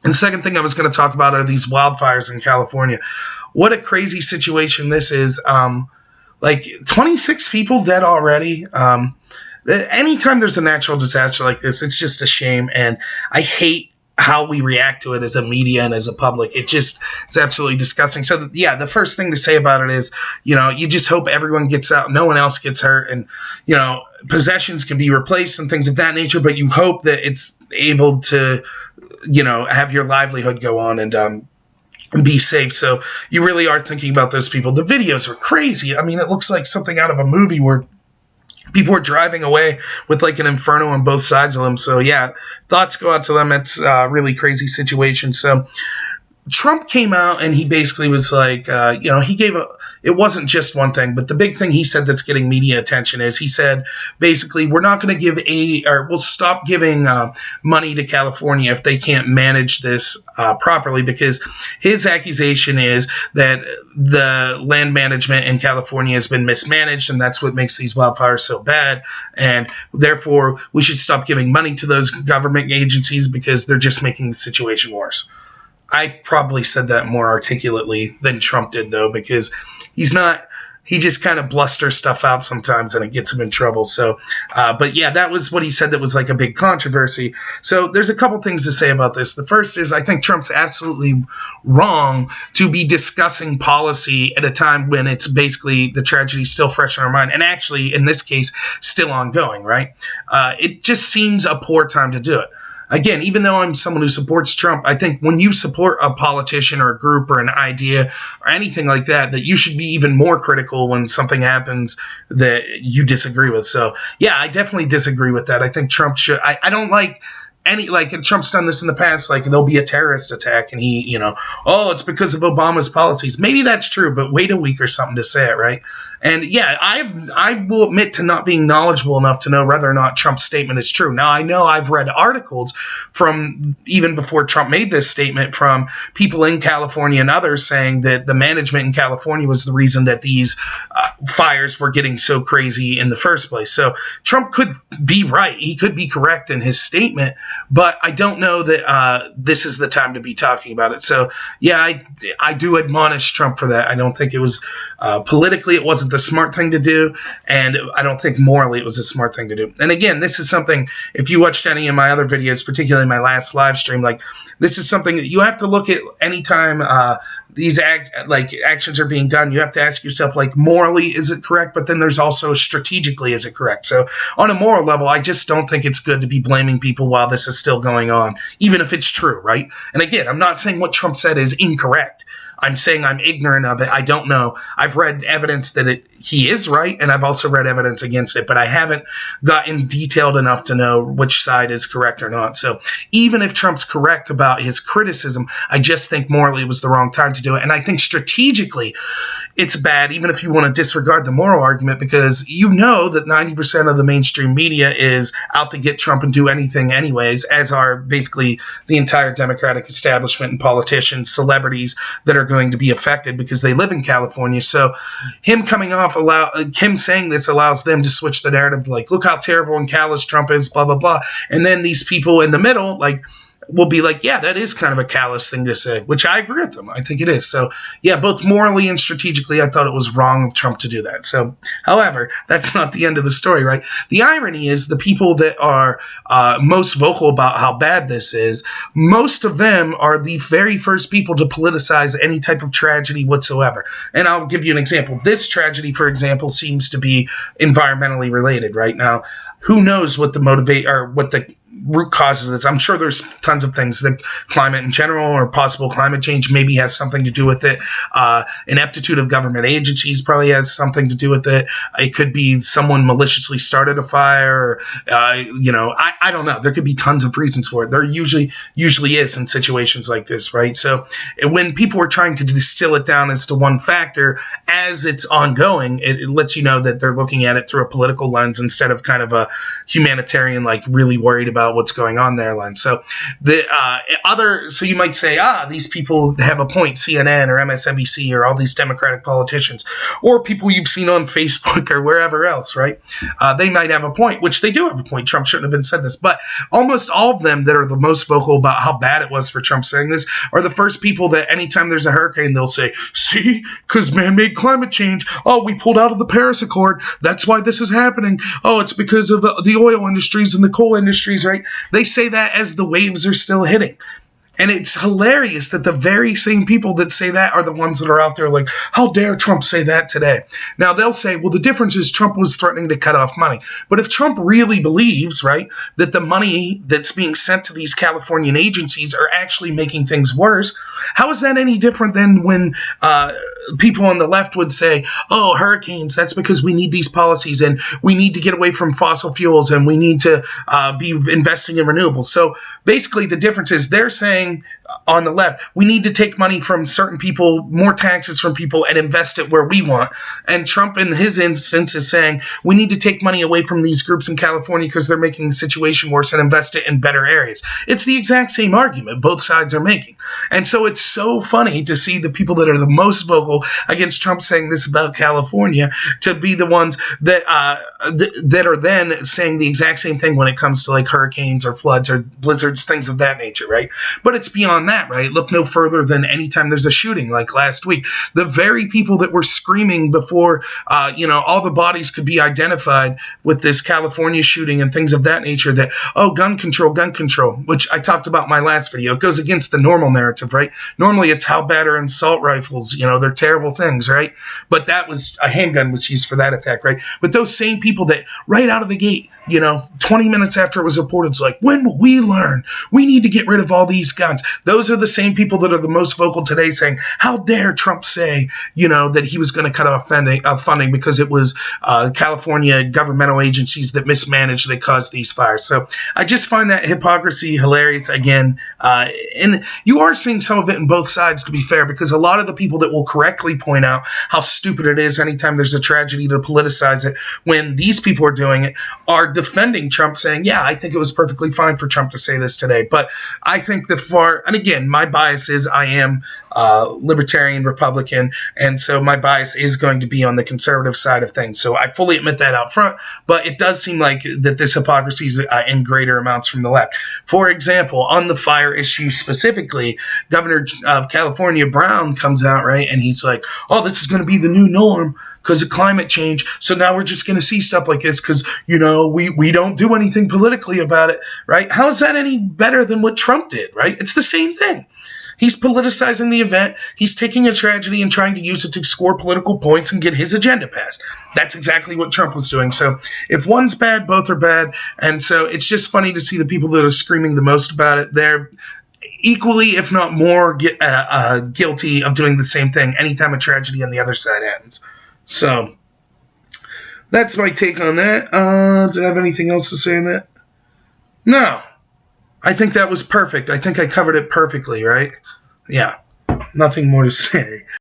And the second thing I was going to talk about are these wildfires in California. What a crazy situation this is. Like 26 people dead already. Anytime there's a natural disaster like this, it's just a shame. And I hate how we react to it as a media and as a public. It's absolutely disgusting. So yeah, the first thing to say about it is, you just hope everyone gets out, no one else gets hurt, and possessions can be replaced and things of that nature, but you hope that it's able to have your livelihood go on and be safe. So you really are thinking about those people. The videos are crazy. I mean, it looks like something out of a movie where people are driving away with like an inferno on both sides of them. So yeah, thoughts go out to them. It's a really crazy situation. So Trump came out and he basically was like, he gave it wasn't just one thing, but the big thing he said that's getting media attention is he said, basically, we're not going to we'll stop giving money to California if they can't manage this properly, because his accusation is that the land management in California has been mismanaged, and that's what makes these wildfires so bad. And therefore, we should stop giving money to those government agencies because they're just making the situation worse. I probably said that more articulately than Trump did, though, because he just kind of blusters stuff out sometimes and it gets him in trouble. So, but yeah, that was what he said that was like a big controversy. So there's a couple things to say about this. The first is I think Trump's absolutely wrong to be discussing policy at a time when it's basically the tragedy still fresh in our mind. And actually, in this case, still ongoing, right? It just seems a poor time to do it. Again, even though I'm someone who supports Trump, I think when you support a politician or a group or an idea or anything like that, that you should be even more critical when something happens that you disagree with. So, yeah, I definitely disagree with that. I think Trump should – I don't like – Trump's done this in the past, like there'll be a terrorist attack and he, it's because of Obama's policies. Maybe that's true, but wait a week or something to say it, right? And yeah, I will admit to not being knowledgeable enough to know whether or not Trump's statement is true. Now, I know I've read articles from even before Trump made this statement from people in California and others saying that the management in California was the reason that these fires were getting so crazy in the first place. So Trump could be right. He could be correct in his statement, but I don't know that this is the time to be talking about it. So yeah, I do admonish Trump for that. I don't think it was politically, it wasn't the smart thing to do, and I don't think morally it was a smart thing to do. And again, this is something, if you watched any of my other videos, particularly my last live stream, like this is something that you have to look at anytime these actions are being done. You have to ask yourself, like, morally, is it correct? But then there's also strategically, is it correct? So on a moral level, I just don't think it's good to be blaming people while this is still going on, even if it's true, right? And again, I'm not saying what Trump said is incorrect. I'm saying I'm ignorant of it. I don't know. I've read evidence that he is right, and I've also read evidence against it, but I haven't gotten detailed enough to know which side is correct or not. So even if Trump's correct about his criticism, I just think morally it was the wrong time to do it. And I think strategically it's bad, even if you want to disregard the moral argument, because you know that 90% of the mainstream media is out to get Trump and do anything anyways, as are basically the entire Democratic establishment and politicians, celebrities that are going to be affected because they live in California. So him coming off, him saying this allows them to switch the narrative, like, look how terrible and callous Trump is, blah, blah, blah. And then these people in the middle, like, will be like, yeah, that is kind of a callous thing to say, which I agree with them. I think it is. So, yeah, both morally and strategically, I thought it was wrong of Trump to do that. So, however, that's not the end of the story, right? The irony is the people that are most vocal about how bad this is, most of them are the very first people to politicize any type of tragedy whatsoever. And I'll give you an example. This tragedy, for example, seems to be environmentally related right now. Who knows what the what the root causes of this? I'm sure there's tons of things. The climate in general or possible climate change maybe has something to do with it. Ineptitude of government agencies probably has something to do with it. It could be someone maliciously started a fire. Or, I don't know. There could be tons of reasons for it. There usually is in situations like this, right? So when people are trying to distill it down as to one factor as it's ongoing, it lets you know that they're looking at it through a political lens instead of kind of a humanitarian, like really worried about about what's going on there, Len. So so you might say, these people have a point, CNN or MSNBC or all these Democratic politicians, or people you've seen on Facebook or wherever else, right? They might have a point, which they do have a point. Trump shouldn't have been said this, but almost all of them that are the most vocal about how bad it was for Trump saying this are the first people that anytime there's a hurricane, they'll say, see, because man-made climate change. Oh, we pulled out of the Paris Accord. That's why this is happening. Oh, it's because of the oil industries and the coal industries, right? They say that as the waves are still hitting. And it's hilarious that the very same people that say that are the ones that are out there like, how dare Trump say that today? Now, they'll say, well, the difference is Trump was threatening to cut off money. But if Trump really believes, right, that the money that's being sent to these Californian agencies are actually making things worse, how is that any different than when people on the left would say, oh, hurricanes, that's because we need these policies and we need to get away from fossil fuels and we need to be investing in renewables. So basically the difference is they're saying on the left, we need to take money from certain people, more taxes from people, and invest it where we want. And Trump, in his instance, is saying we need to take money away from these groups in California because they're making the situation worse and invest it in better areas. It's the exact same argument both sides are making. And so it's so funny to see the people that are the most vocal against Trump saying this about California to be the ones that that are then saying the exact same thing when it comes to like hurricanes or floods or blizzards, things of that nature, right? But it's beyond that, right? Look no further than anytime there's a shooting like last week. The very people that were screaming before, all the bodies could be identified with this California shooting and things of that nature that, oh, gun control, which I talked about in my last video. It goes against the normal narrative, right? Normally it's how bad are assault rifles, they're terrible things, right? But that was, a handgun was used for that attack, right? But those same people that right out of the gate, 20 minutes after it was reported, it's like, when will we learn? We need to get rid of all these guns. Those are the same people that are the most vocal today saying, how dare Trump say, that he was going to cut off funding because it was California governmental agencies that mismanaged that caused these fires. So I just find that hypocrisy hilarious again. And you are seeing some of it in both sides, to be fair, because a lot of the people that will correctly point out how stupid it is anytime there's a tragedy to politicize it, when these people are doing it, are defending Trump saying, yeah, I think it was perfectly fine for Trump to say this today. But I think and again, my bias is I am libertarian Republican, and so my bias is going to be on the conservative side of things. So I fully admit that out front, but it does seem like that this hypocrisy is in greater amounts from the left. For example, on the fire issue specifically, Governor of California Brown comes out, right, and he's like, oh, this is going to be the new norm because of climate change. So now we're just going to see stuff like this because, we don't do anything politically about it, right? How is that any better than what Trump did, right? It's the same thing. He's politicizing the event. He's taking a tragedy and trying to use it to score political points and get his agenda passed. That's exactly what Trump was doing. So if one's bad, both are bad. And so it's just funny to see the people that are screaming the most about it. They're equally, if not more, guilty of doing the same thing anytime a tragedy on the other side happens. So that's my take on that. Did I have anything else to say on that? No. I think that was perfect. I think I covered it perfectly, right? Yeah. Nothing more to say.